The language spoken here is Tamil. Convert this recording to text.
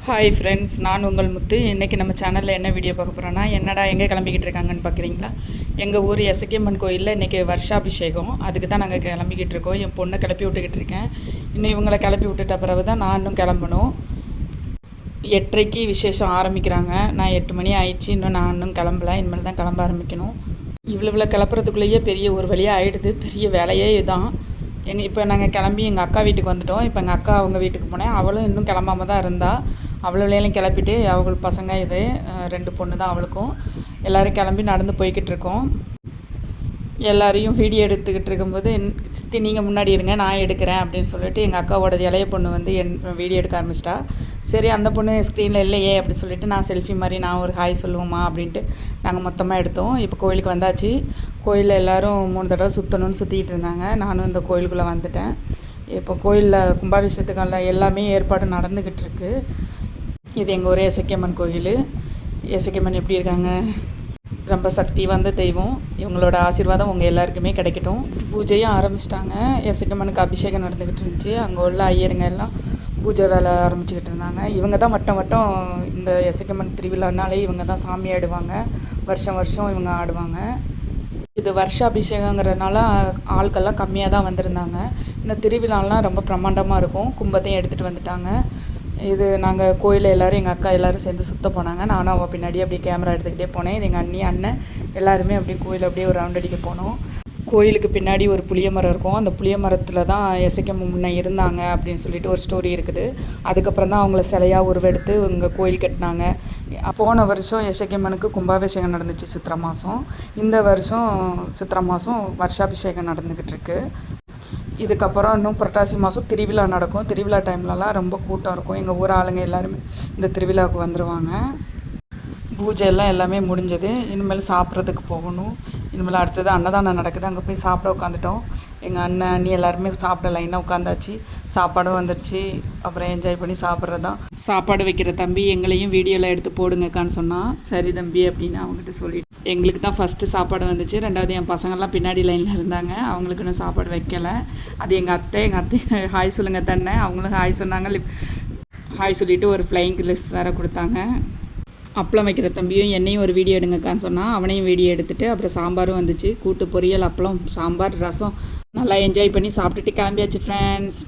ஹாய் ஃப்ரெண்ட்ஸ், நான் உங்கள் முத்து. இன்றைக்கி நம்ம சேனலில் என்ன வீடியோ பார்க்க போகிறோன்னா, என்னடா எங்கே கிளம்பிக்கிட்டு இருக்காங்கன்னு பார்க்குறீங்களா? எங்கள் ஊர் எசக்கியம்மன் கோயிலில் இன்றைக்கி வருஷாபிஷேகம். அதுக்கு தான் நாங்கள் கிளம்பிக்கிட்டு இருக்கோம். என் பொண்ணை கிளப்பி விட்டுக்கிட்டு இருக்கேன். இன்னும் இவங்களை கிளப்பி விட்டுட்ட பிறகு தான் நான் இன்னும் கிளம்பணும். 8:30க்கு விசேஷம் ஆரம்பிக்கிறாங்க. நான் 8 மணி ஆயிடுச்சு. இன்னும் நான் இன்னும் கிளம்பல. இனிமேல் தான் கிளம்ப ஆரம்பிக்கணும். இவ்வளோ கிளப்புறதுக்குள்ளேயே பெரிய ஒரு வழியாக ஆகிடுது. பெரிய வேலையே இதுதான். இப்போ நாங்கள் கிளம்பி எங்கள் அக்கா வீட்டுக்கு வந்துவிட்டோம். இப்போ எங்கள் அக்கா அவங்க வீட்டுக்கு போனேன். அவளும் இன்னும் கிளம்பாமல் தான் இருந்தாள். அவ்வளோலையும் கிளப்பிட்டு அவங்களுக்கு பசங்க இது 2 பொண்ணு தான் அவளுக்கும். எல்லோரும் கிளம்பி நடந்து போய்கிட்டு இருக்கோம். எல்லாரையும் வீடியோ எடுத்துக்கிட்டு இருக்கும்போது, சித்தி நீங்கள் முன்னாடி இருங்க, நான் எடுக்கிறேன் அப்படின்னு சொல்லிட்டு எங்கள் அக்காவோட இளைய பொண்ணு வந்து வீடியோ எடுக்க ஆரம்பிச்சிட்டா. சரி, அந்த பொண்ணு ஸ்க்ரீனில் இல்லையே அப்படி சொல்லிட்டு நான் செல்ஃபி மாதிரி நான் ஒரு ஹாய் சொல்லுவோம்மா அப்படின்ட்டு நாங்கள் மொத்தமாக எடுத்தோம். இப்போ கோயிலுக்கு வந்தாச்சு. கோயிலில் எல்லோரும் 3 தடவை சுற்றணும்னு சுற்றிக்கிட்டு இருந்தாங்க. நானும் இந்த கோயிலுக்குள்ளே வந்துட்டேன். இப்போ கோயிலில் கும்பாபிஷேகத்துக்கான எல்லாமே ஏற்பாடு நடந்துக்கிட்டு இருக்கு. இது எங்கள் ஊரே எசக்கியம்மன் கோயில். எசக்கியம்மன் எப்படி இருக்காங்க? ரொம்ப சக்தி வாய்ந்த தெய்வம். இவங்களோட ஆசீர்வாதம் உங்கள் எல்லாருக்குமே கிடைக்கட்டும். பூஜையும் ஆரம்பிச்சிட்டாங்க. எசக்கியம்மனுக்கு அபிஷேகம் நடந்துக்கிட்டு இருந்துச்சு. அங்கே உள்ள ஐயருங்க எல்லாம் பூஜை வேலை ஆரம்பிச்சுக்கிட்டு இருந்தாங்க. இவங்க தான் வட்டம் இந்த எசக்கியம்மன் திருவிழானாலே இவங்க தான் சாமி ஆடுவாங்க. வருஷம் இவங்க ஆடுவாங்க. இது வருஷாபிஷேகங்கிறதுனால ஆட்கள்லாம் கம்மியாக தான் வந்திருந்தாங்க. இந்த திருவிழாலாம் ரொம்ப பிரம்மாண்டமாக இருக்கும். கும்பத்தையும் எடுத்துகிட்டு வந்துட்டாங்க. இது நாங்கள் கோயிலில் எல்லோரும் எங்கள் அக்கா எல்லோரும் சேர்ந்து சுற்ற போனாங்க. நானும் அவள் பின்னாடி அப்படியே கேமரா எடுத்துக்கிட்டே போனேன். இது எங்கள் அண்ணன் எல்லாருமே அப்படியே கோயில் அப்படியே ஒரு ரவுண்ட் அடிக்க போனோம். கோயிலுக்கு பின்னாடி ஒரு புளிய மரம் இருக்கும். அந்த புளிய மரத்தில் தான் எசக்கியம்மன் முன்னே இருந்தாங்க அப்படின்னு சொல்லிட்டு ஒரு ஸ்டோரி இருக்குது. அதுக்கப்புறம் தான் அவங்கள சிலையாக உருவெடுத்து இங்கே கோயில் கட்டினாங்க. போன வருஷம் எசக்கியம்மனுக்கு கும்பாபிஷேகம் நடந்துச்சு சித்திரை மாதம். இந்த வருஷம் சித்திரை மாதம் வருஷாபிஷேகம் நடந்துக்கிட்டு இருக்கு. இதுக்கப்புறம் இன்னும் புரட்டாசி மாதம் திருவிழா நடக்கும். திருவிழா டைம்லலாம் ரொம்ப கூட்டம் இருக்கும். எங்கள் ஊர் ஆளுங்க எல்லாருமே இந்த திருவிழாவுக்கு வந்துடுவாங்க. பூஜை எல்லாமே முடிஞ்சது. இனிமேல் சாப்பிட்றதுக்கு போகணும். இனிமேல் அடுத்தது அன்னதானம் நடக்குது. அங்கே போய் சாப்பிட உட்காந்துட்டோம். எங்கள் அண்ணி எல்லாருமே சாப்பிட லைனாக உட்காந்தாச்சு. சாப்பாடும் வந்துடுச்சு. அப்புறம் என்ஜாய் பண்ணி சாப்பிட்றது தான். சாப்பாடு வைக்கிற தம்பி எங்களையும் வீடியோவில் எடுத்து போடுங்கக்கான்னு சொன்னால், சரி தம்பி அப்படின்னு அவங்ககிட்ட சொல்லிட்டு, எங்களுக்கு தான் ஃபஸ்ட்டு சாப்பாடு வந்துச்சு. 2வது என் பசங்கள்லாம் பின்னாடி லைனில் இருந்தாங்க. அவங்களுக்கு இன்னும் சாப்பாடு வைக்கலை. அது எங்கள் அத்தை ஹாய் சொல்லுங்கள் தானே. அவங்களும் ஹாய் சொன்னாங்க. ஹாய் சொல்லிவிட்டு ஒரு ஃப்ளைங் கிளிஸ் வேறு கொடுத்தாங்க. அப்பளம் வைக்கிற தம்பியும் என்னையும் ஒரு வீடியோ எடுங்கக்கான்னு சொன்னால் அவனையும் வீடியோ எடுத்துகிட்டு அப்புறம் சாம்பாரும் வந்துச்சு. கூட்டு பொரியல், அப்பளம், சாம்பார், ரசம் நல்லா என்ஜாய் பண்ணி சாப்பிட்டுட்டு கிளம்பியாச்சு ஃப்ரெண்ட்ஸ்.